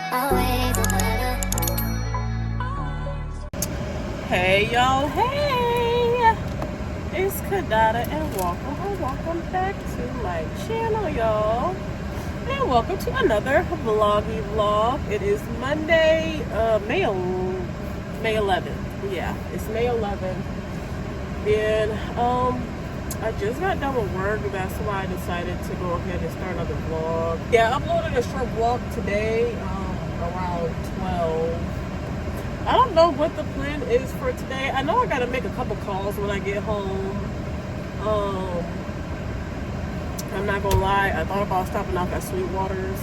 Hey y'all, hey, it's Kadada and welcome back to my channel, y'all, and welcome to another vloggy vlog. It is Monday, May 11th. Yeah, it's May 11th, and I just got done with work. That's why I decided to go ahead and start another vlog. Yeah, I uploaded a short vlog today, around 12. I don't know what the plan is for today. I know I gotta make a couple calls when I get home. I'm not gonna lie, I thought about stopping off at Sweetwater's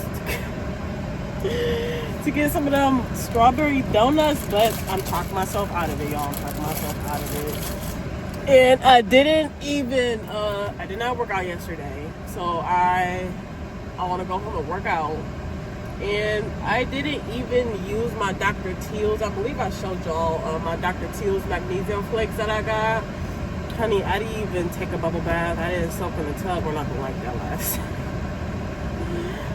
to get some of them strawberry donuts, but I'm talking myself out of it, y'all. I'm talking myself out of it. And I didn't even, I did not work out yesterday, so I want to go home and work out. And I didn't even use my Dr. Teal's. I believe I showed y'all my Dr. Teal's magnesium flakes that I got. Honey, I didn't even take a bubble bath. I didn't soak in the tub. We're not gonna like that last.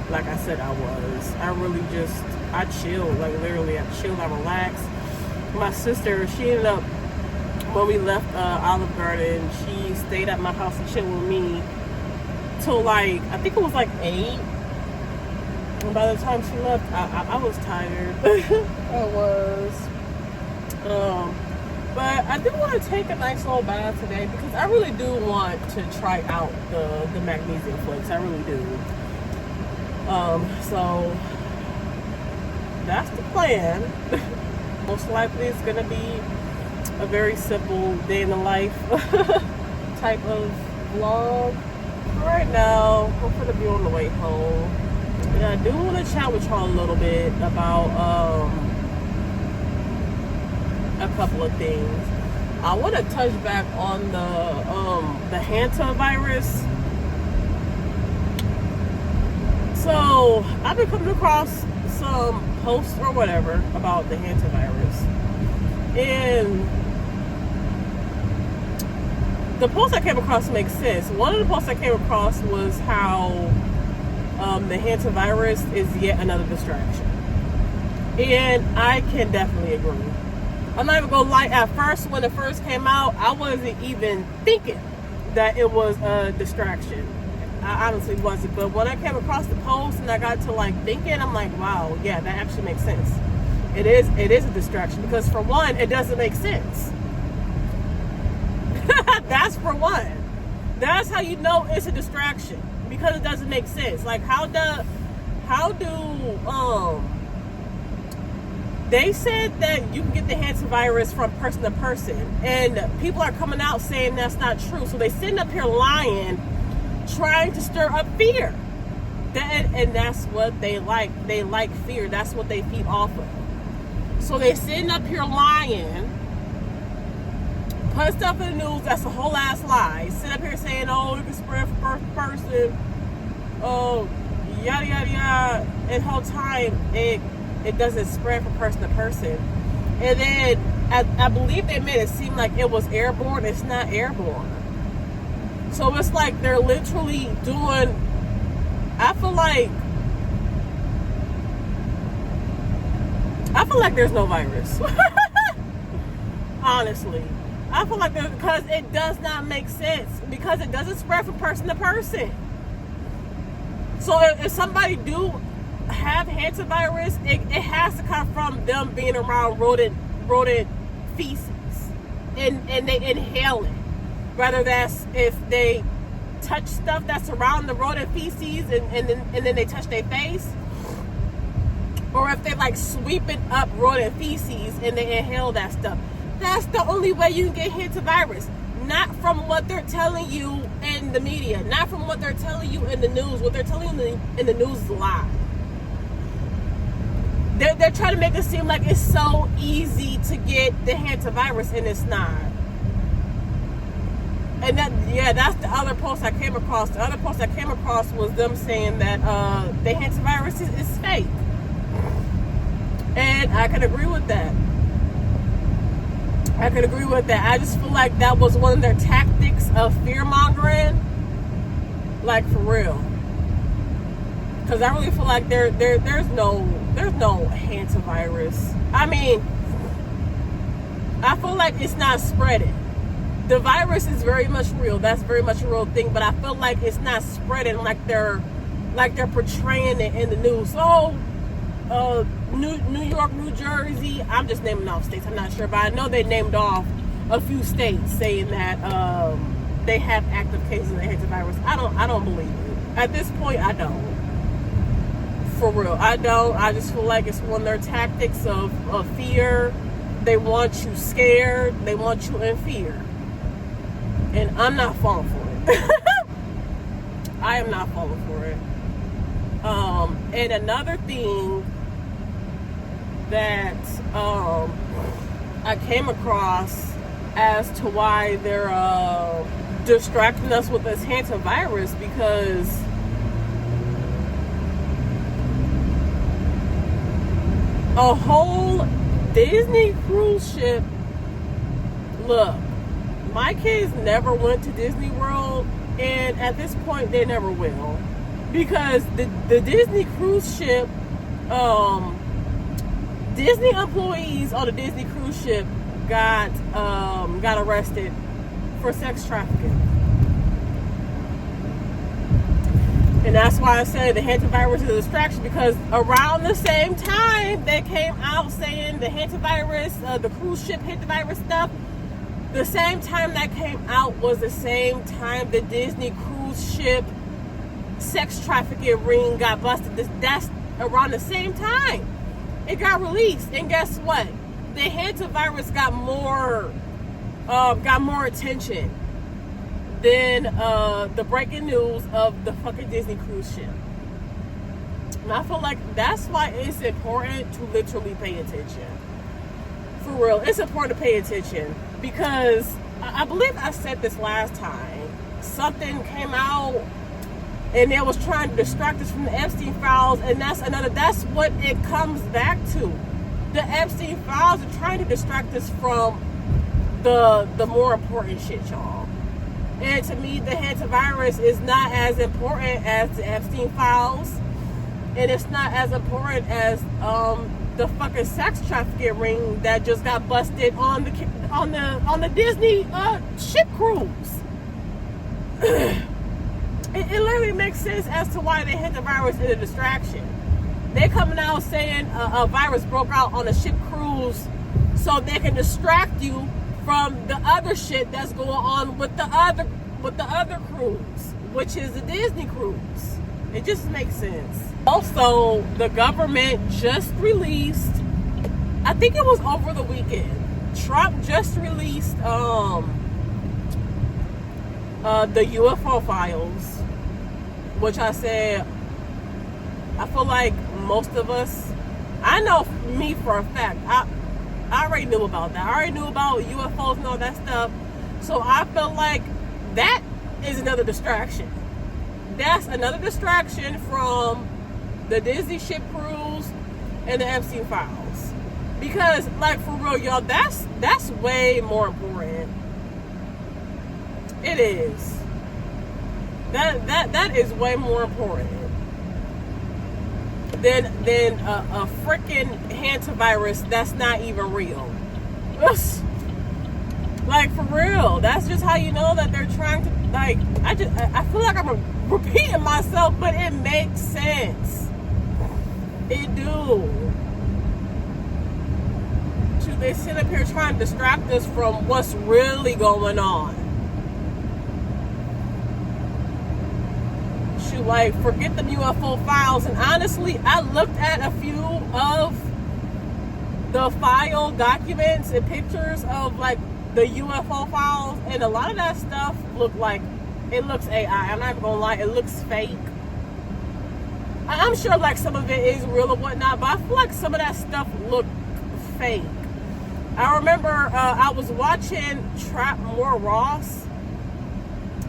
Like I said, I was. I really just, I chilled. Like literally, I chilled. I relaxed. My sister, she ended up, when we left Olive Garden, she stayed at my house and chilled with me till like, I think it was like 8. And by the time she left, I was tired. I was. But I do want to take a nice little bath today because I really do want to try out the magnesium flakes. I really do. So that's the plan. Most likely it's going to be a very simple day in the life type of vlog. Right now, I'm going to be on the way home. And I do want to chat with y'all a little bit about a couple of things. I want to touch back on the hantavirus. So I've been coming across some posts or whatever about the hantavirus, and the post I came across makes sense. One of the posts I came across was how the hantavirus is yet another distraction. And I can definitely agree. I'm not even gonna lie, at first, when it first came out, I wasn't even thinking that it was a distraction. I honestly wasn't. But when I came across the post and I got to like thinking, I'm like, wow, yeah, that actually makes sense. It is a distraction because for one, it doesn't make sense. That's for one. That's how you know it's a distraction. Because it doesn't make sense. Like how do they said that you can get the hantavirus from person to person, and people are coming out saying that's not true. So they sitting up here lying, trying to stir up fear. And that's what they like. They like fear. That's what they feed off of. So they sitting up here lying, put stuff in the news that's a whole ass lie. Sit up here saying, oh, you can spread from person to person. Oh, yada yada yada. And whole time it doesn't spread from person to person. And then I believe they made it seem like it was airborne. It's not airborne. So it's like they're literally doing. I feel like there's no virus. Honestly, I feel like because it does not make sense because it doesn't spread from person to person. So if somebody do have hantavirus, it has to come from them being around rodent feces, and they inhale it. Whether that's if they touch stuff that's around the rodent feces and then they touch their face, or if they like sweeping up rodent feces and they inhale that stuff. That's the only way you can get hantavirus. Not from what they're telling you in the media. Not from what they're telling you in the news. What they're telling you in the news is a lie. They're trying to make it seem like it's so easy to get the hantavirus, and it's not. And that's the other post I came across. The other post I came across was them saying that the hantavirus is fake. And I can agree with that. I just feel like that was one of their tactics of fear mongering. Like, for real. Because I really feel like there's no hantavirus. I mean, I feel like it's not spreading. The virus is very much real. That's very much a real thing. But I feel like it's not spreading like they're portraying it in the news. So, New York, New Jersey. I'm just naming off states. I'm not sure, but I know they named off a few states saying that they have active cases of the hantavirus. I don't believe it. At this point, I don't. For real, I don't. I just feel like it's one of their tactics of fear. They want you scared. They want you in fear. And I'm not falling for it. I am not falling for it. And another thing that I came across as to why they're distracting us with this hantavirus, because a whole Disney cruise ship. Look, my kids never went to Disney World, and at this point they never will, because the Disney cruise ship, Disney employees on the Disney cruise ship got arrested for sex trafficking. And that's why I say the hantavirus is a distraction, because around the same time they came out saying the hantavirus, the cruise ship hantavirus stuff, the same time that came out was the same time the Disney cruise ship sex trafficking ring got busted. That's around the same time it got released. And guess what? The hantavirus got more attention than the breaking news of the fucking Disney cruise ship. And I feel like that's why it's important to literally pay attention. For real, it's important to pay attention, because I believe I said this last time. Something came out and it was trying to distract us from the Epstein files, and that's what it comes back to. The Epstein files are trying to distract us from the more important shit, y'all. And to me, the hantavirus is not as important as the Epstein files, and it's not as important as the fucking sex trafficking ring that just got busted on the Disney ship cruise. It literally makes sense as to why the hantavirus is a distraction. They're coming out saying a virus broke out on a ship cruise so they can distract you from the other shit that's going on with the other cruise, which is the Disney cruise. It just makes sense. Also, the government just released, I think it was over the weekend, Trump just released the UFO files, which I said, I feel like most of us, I know me for a fact, I already knew about that. I already knew about UFOs and all that stuff. So I feel like that is another distraction. That's another distraction from the Disney ship cruise and the Epstein files. Because, like, for real, y'all, that's way more important. It is. That is way more important than a freaking hantavirus that's not even real. Like, for real, that's just how you know that they're trying to, like, I feel like I'm repeating myself, but it makes sense. It do. They sit up here trying to distract us from what's really going on. Shoot, like, forget the UFO files. And honestly, I looked at a few of the file documents and pictures of, like, the UFO files, and a lot of that stuff looks AI. I'm not even gonna lie, it looks fake. I'm sure, like, some of it is real or whatnot, but I feel like some of that stuff looked fake. I remember I was watching Trap More Ross,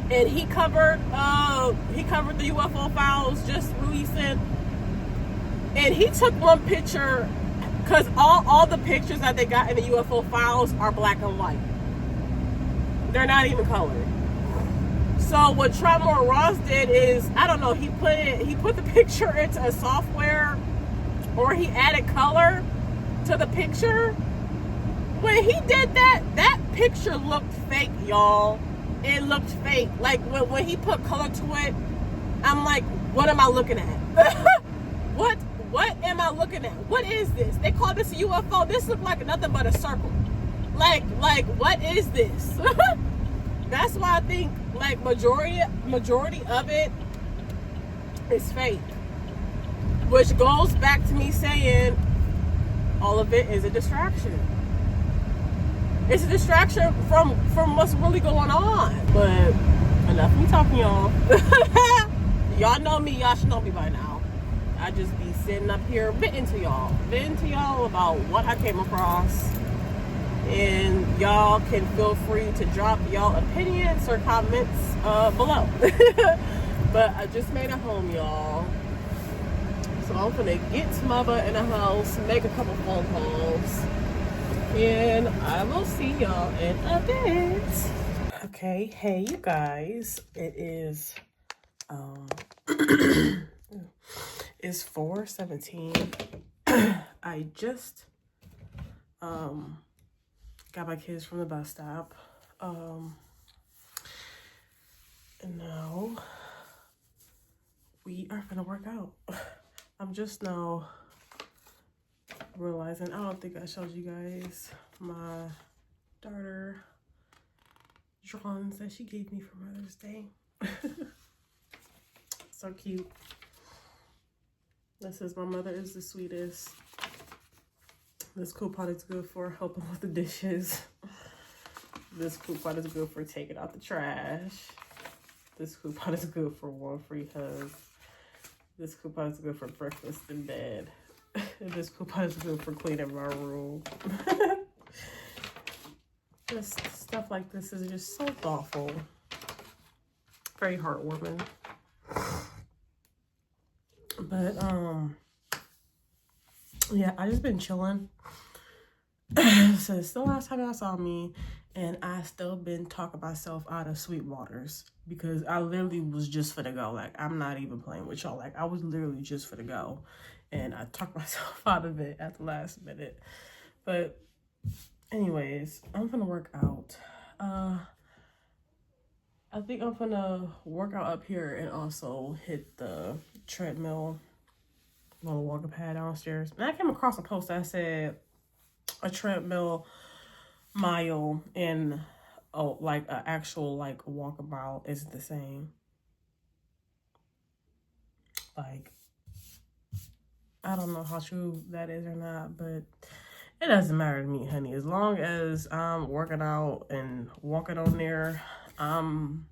and he covered the UFO files just releasing, and he took one picture, because all the pictures that they got in the UFO files are black and white. They're not even colored. So what Tremor Ross did is, I don't know, he put the picture into a software, or he added color to the picture. When he did that, that picture looked fake, y'all. It looked fake. Like when he put color to it, I'm like, what am I looking at? What am I looking at? What is this? They call this a UFO. This looks like nothing but a circle. Like what is this? That's why I think like majority of it is fake. Which goes back to me saying all of it is a distraction. It's a distraction from what's really going on. But enough of me talking, y'all. Y'all know me. Y'all should know me by now. I just be sitting up here venting to y'all about what I came across. And y'all can feel free to drop y'all opinions or comments below. But I just made it home, y'all. So I'm gonna get to my butt in the house, make a couple phone calls, and I will see y'all in a bit. Okay, hey you guys, it is it's 4:17. I just got my kids from the bus stop, and now we are gonna work out. I'm just now realizing, I don't think I showed you guys my daughter drawings that she gave me for Mother's Day. So cute. This is, my mother is the sweetest. This coupon is good for helping with the dishes. This coupon is good for taking out the trash. This coupon is good for one free hug. This coupon is good for breakfast in bed. And this coupon is good for cleaning my room. Just stuff like this is just so thoughtful. Very heartwarming. But yeah, I just been chilling since the last time y'all saw me, and I still been talking myself out of sweet waters because I literally was just finna go. Like, I'm not even playing with y'all. Like, I was literally just finna go, and I talked myself out of it at the last minute. But anyways, I'm gonna work out. I think I'm gonna work out up here and also hit the treadmill on the walking pad downstairs. And I came across a post that said a treadmill mile and like an actual like walk mile is the same. Like, I don't know how true that is or not, but it doesn't matter to me, honey. As long as I'm working out and walking on there, I'm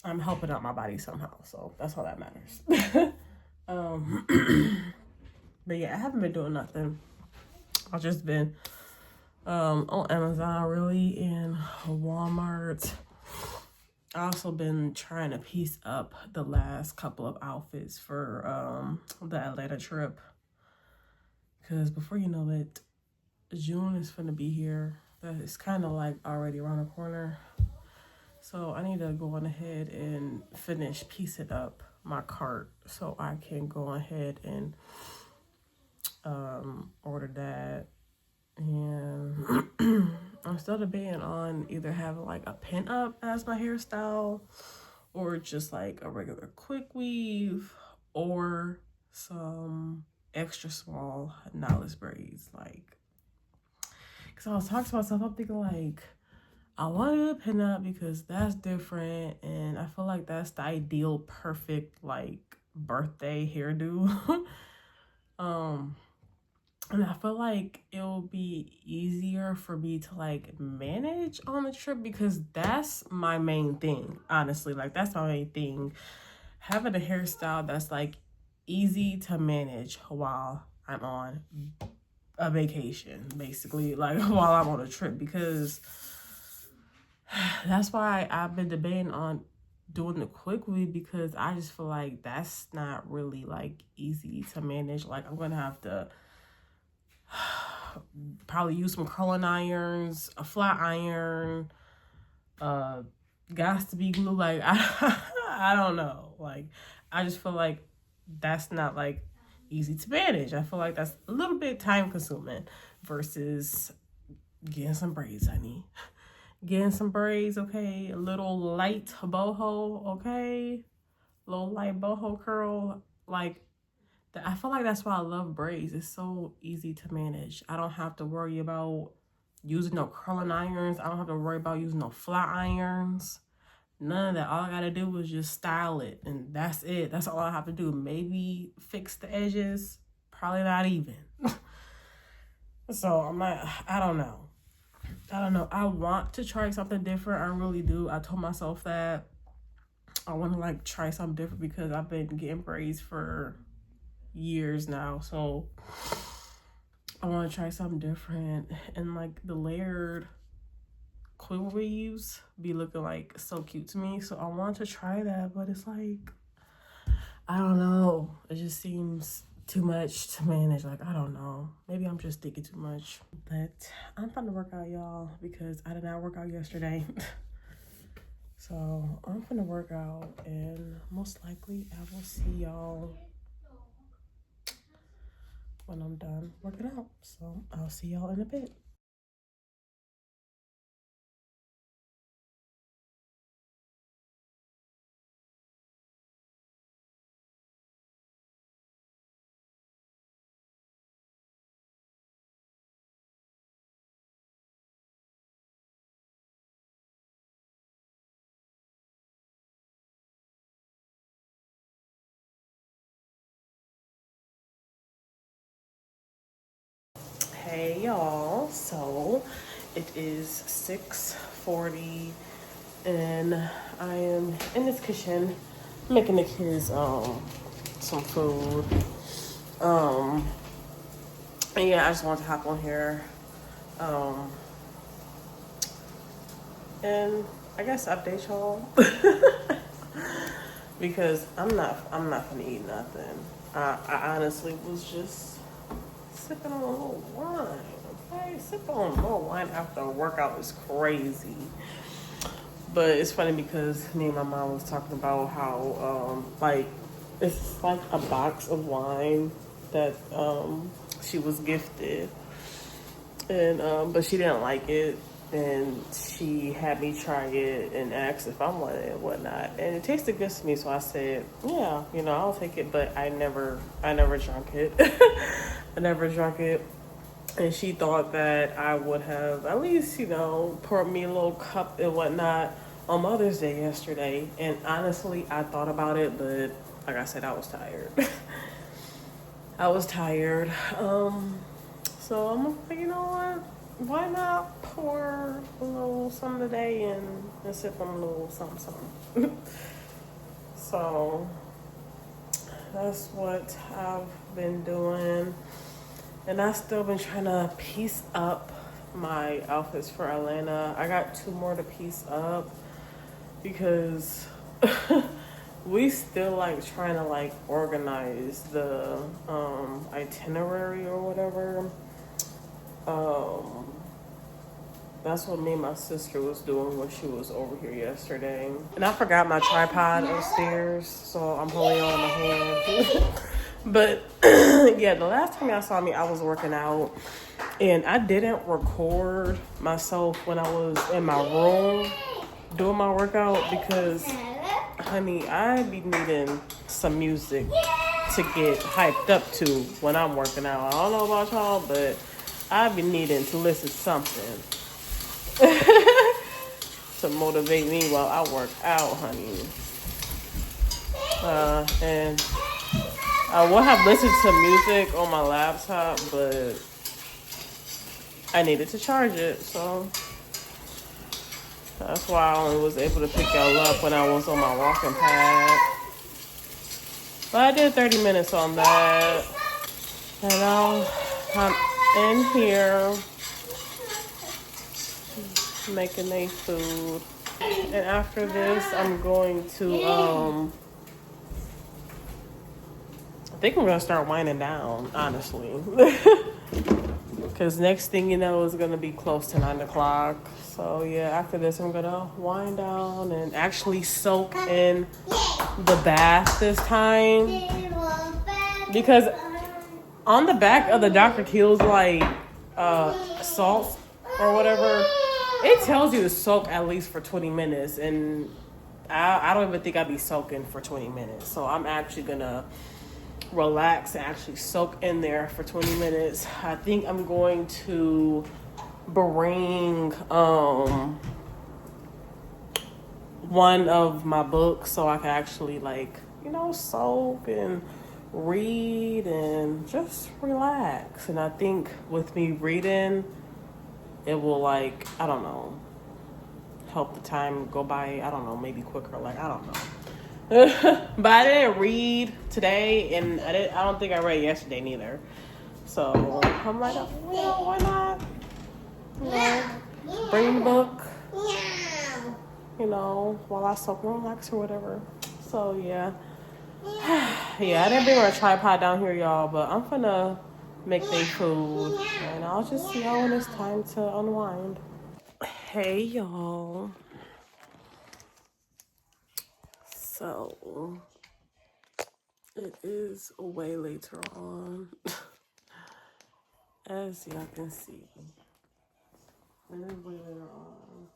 helping out my body somehow. So that's all that matters. But yeah, I haven't been doing nothing. I've just been on Amazon really, and Walmart. I also been trying to piece up the last couple of outfits for the Atlanta trip, because before you know it, June is gonna be here. That is kind of like already around the corner. So I need to go on ahead and finish piecing up my cart so I can go ahead and order that. And I'm still debating on either having like a pin up as my hairstyle, or just like a regular quick weave, or some extra small knotless braids. Like, because I was talking to myself, I'm thinking like, I want to do a pin up because that's different, and I feel like that's the ideal perfect like birthday hairdo. And I feel like it'll be easier for me to like manage on the trip, because that's my main thing, honestly. Like, that's my main thing. Having a hairstyle that's like easy to manage while I'm on a vacation, basically, like while I'm on a trip, because that's why I've been debating on doing the quick weave, because I just feel like that's not really like easy to manage. Like, I'm gonna have to probably use some curling irons, a flat iron, got to be glue. Like, I don't know. Like, I just feel like that's not like easy to manage. I feel like that's a little bit time consuming versus getting some braids, honey. Getting some braids, okay? A little light boho, okay? Little light boho curl. Like, I feel like that's why I love braids. It's so easy to manage. I don't have to worry about using no curling irons. I don't have to worry about using no flat irons. None of that. All I gotta do is just style it, and that's it. That's all I have to do. Maybe fix the edges. Probably not even. So I'm like, I don't know. I want to try something different. I really do. I told myself that I want to like try something different because I've been getting braids for years now. So I want to try something different, and like the layered quill weaves be looking like so cute to me. So I want to try that, but it's like, I don't know. It just seems too much to manage. Like, I don't know. Maybe I'm just thinking too much. But I'm fun to work out, y'all, because I did not work out yesterday. So I'm gonna work out, and most likely I will see y'all when I'm done working out. So I'll see y'all in a bit. Hey y'all, so it is 6:40 and I am in this kitchen making the kids some food. And yeah, I just wanted to hop on here and I guess update y'all because I'm not gonna eat nothing. I honestly was just sipping on a little wine, okay? Sipping on a little wine after a workout is crazy. But it's funny because me and my mom was talking about how, like, it's like a box of wine that she was gifted. And, but she didn't like it. And she had me try it and asked if I wanted it and whatnot. And it tasted good to me, so I said, yeah, you know, I'll take it. But I never drank it. I never drank it. And she thought that I would have at least, you know, poured me a little cup and whatnot on Mother's Day yesterday. And honestly, I thought about it, but like I said, I was tired. I was tired. So I'm like, you know what? Why not pour a little something today and sip on a little something. So that's what I've been doing. And I've still been trying to piece up my outfits for Atlanta. I got 2 more to piece up because we still like trying to like organize the itinerary or whatever. That's what me and my sister was doing when she was over here yesterday. And I forgot my tripod upstairs, so I'm holding on my hand. But yeah, the last time y'all saw me, I was working out. And I didn't record myself when I was in my room doing my workout because, honey, I be needing some music to get hyped up to when I'm working out. I don't know about y'all, but I be needing to listen to something to motivate me while I work out, honey. And I would have listened to music on my laptop, but I needed to charge it, so that's why I only was able to pick y'all up when I was on my walking pad. But I did 30 minutes on that. And now I'm in here making a food. And after this, I'm going to, I think I'm going to start winding down, honestly. Because next thing you know, it's going to be close to 9 o'clock. So, yeah, after this, I'm going to wind down and actually soak in the bath this time. Because on the back of the Dr. Teal's, like, salts or whatever, it tells you to soak at least for 20 minutes. And I don't even think I'd be soaking for 20 minutes. So, I'm actually going to relax and actually soak in there for 20 minutes. I think I'm going to bring one of my books so I can actually, like, you know, soak and read and just relax. And I think with me reading, it will, like, I don't know, help the time go by, I don't know, maybe quicker, like, I don't know. But I didn't read today, and I don't think I read yesterday neither. So I'm like, you know, why not? You know, bring the book. You know, while I soak and relax or whatever. So yeah, yeah. I didn't bring my tripod down here, y'all, but I'm finna make their food, and I'll just see y'all when it's time to unwind. Hey, y'all. So it is way later on, as y'all can see. It is way later on.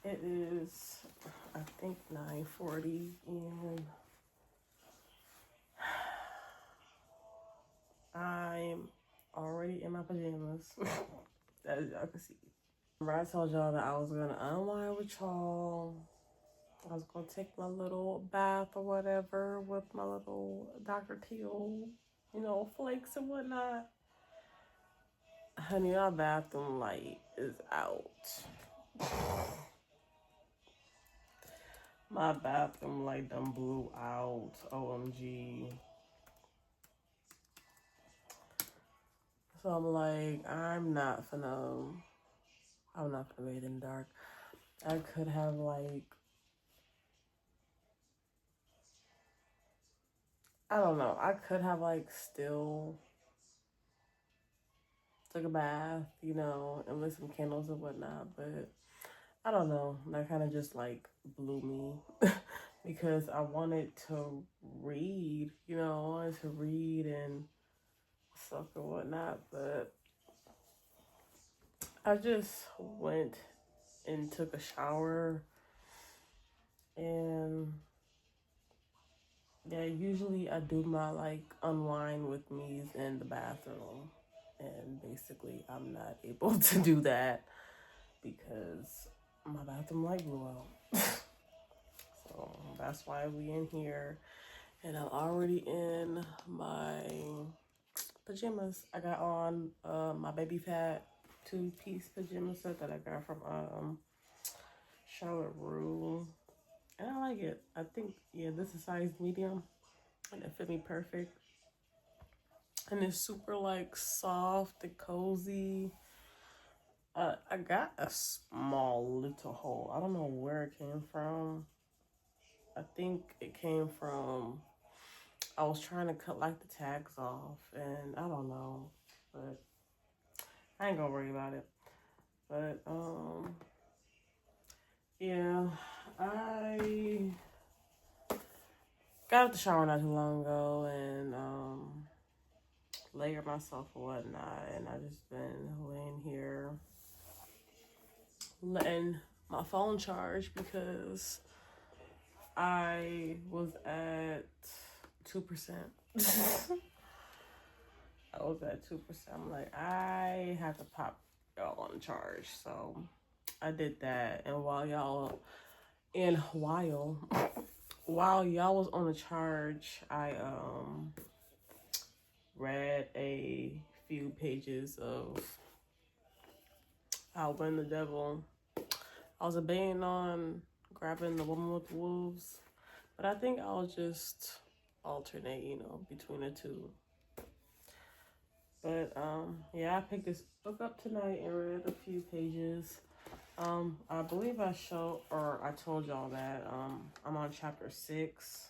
It is, I think, 9:40, and I'm already in my pajamas, as y'all can see. Remember, I told y'all that I was gonna unwind with y'all. I was gonna take my little bath or whatever with my little Dr. Teal, you know, flakes and whatnot. Honey, our bathroom light is out. My bathroom light done blew out. OMG. So I'm like, I'm not gonna bathe in the dark. I could have, like, I don't know. I could have, like, still took a bath, you know, and lit some candles and whatnot, but I don't know. That kind of just, like, blew me because I wanted to read, you know, I wanted to read and stuff and whatnot, but I just went and took a shower, and yeah, usually I do my, like, unwind with me's in the bathroom, and basically I'm not able to do that because my bathroom light blew out. So that's why we in here, and I'm already in my pajamas. I got on my baby fat 2-piece pajama set that I got from Charlotte Rue. And I like it. I think, yeah, this is size medium. And it fit me perfect. And it's super, like, soft and cozy. I got a small little hole. I don't know where it came from. I think it came from, I was trying to cut, like, the tags off. And I don't know. But I ain't gonna worry about it. But, yeah, I got out the shower not too long ago and layered myself or whatnot, and I just been laying here letting my phone charge because I was at 2%. I was at 2%. I'm like, I have to pop y'all on charge, so I did that. And while y'all was on the charge, I read a few pages of I'll Win the Devil. I was debating on grabbing The Woman with the Wolves, but I think I'll just alternate, you know, between the two. But yeah, I picked this book up tonight and read a few pages. I believe I told y'all that I'm on chapter 6.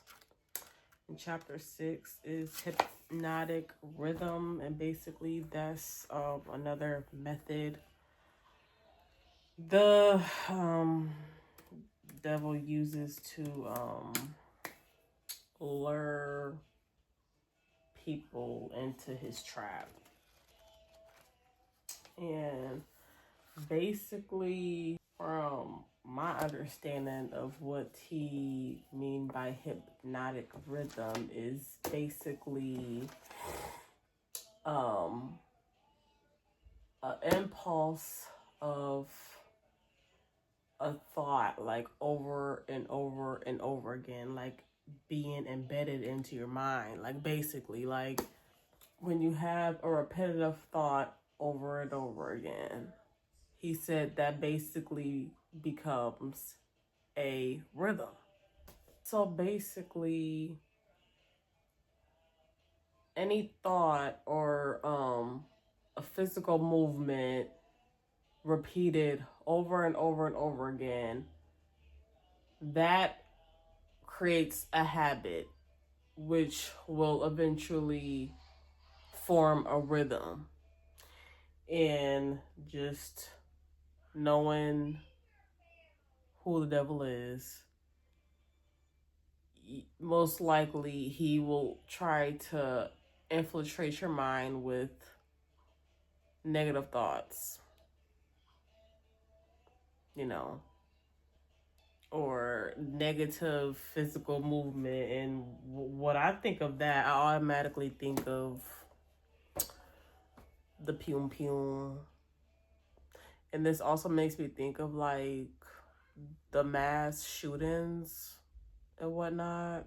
And chapter 6 is hypnotic rhythm, and basically that's another method the devil uses to lure people into his trap. And basically, from my understanding of what he mean by hypnotic rhythm, is basically an impulse of a thought, like over and over and over again, like being embedded into your mind. Like basically, like when you have a repetitive thought over and over again, he said that basically becomes a rhythm. So basically, any thought or a physical movement repeated over and over and over again, that creates a habit, which will eventually form a rhythm. And just knowing who the devil is, most likely he will try to infiltrate your mind with negative thoughts, you know, or negative physical movement. And what I think of that, I automatically think of the pew pew. And this also makes me think of like the mass shootings and whatnot.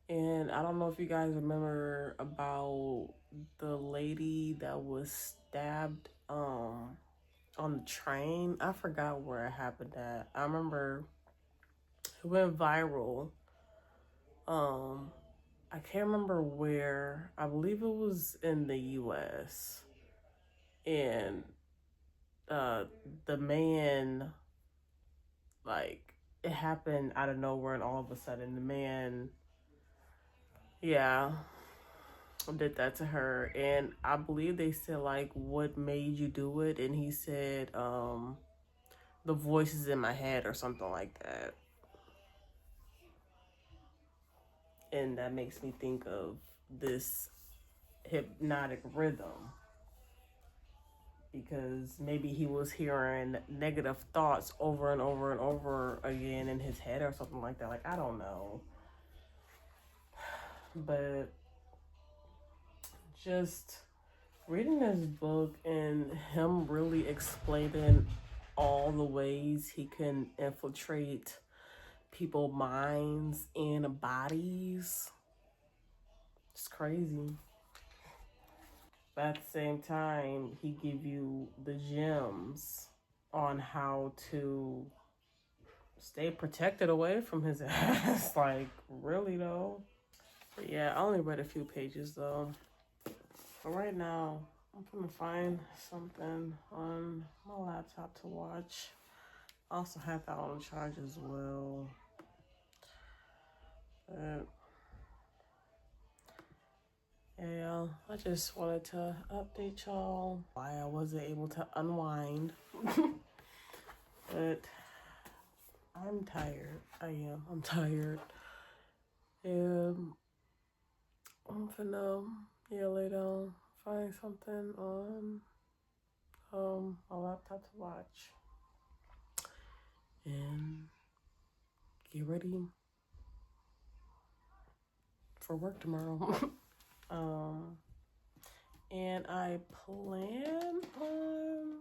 And I don't know if you guys remember about the lady that was stabbed on the train. I forgot where it happened at. I remember it went viral. I can't remember where. I believe it was in the US. And the man, like, it happened out of nowhere, and all of a sudden the man, yeah, did that to her. And I believe they said, like, what made you do it? And he said, the voices in my head or something like that. And that makes me think of this hypnotic rhythm, because maybe he was hearing negative thoughts over and over and over again in his head or something like that. Like, I don't know. But just reading this book and him really explaining all the ways he can infiltrate people's minds and bodies, it's crazy. But at the same time, he give you the gems on how to stay protected away from his ass. Like, really though. But yeah, I only read a few pages though. But right now, I'm gonna find something on my laptop to watch. I also have that on charge as well. But yeah, I just wanted to update y'all why I wasn't able to unwind. But I'm tired. I'm tired. And I'm finna lay down, find something on my laptop to watch, and get ready for work tomorrow. And I plan on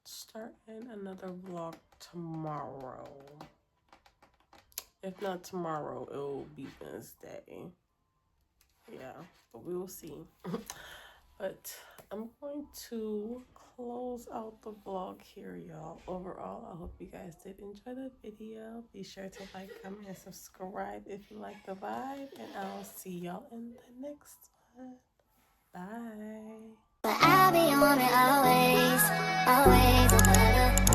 starting another vlog tomorrow. If not tomorrow, it will be Wednesday. Yeah, but we will see. But I'm going to close out the vlog here, y'all. Overall, I hope you guys did enjoy the video. Be sure to like, comment, and subscribe if you like the vibe. And I'll see y'all in the next one. Bye. But I'll be on it always, always.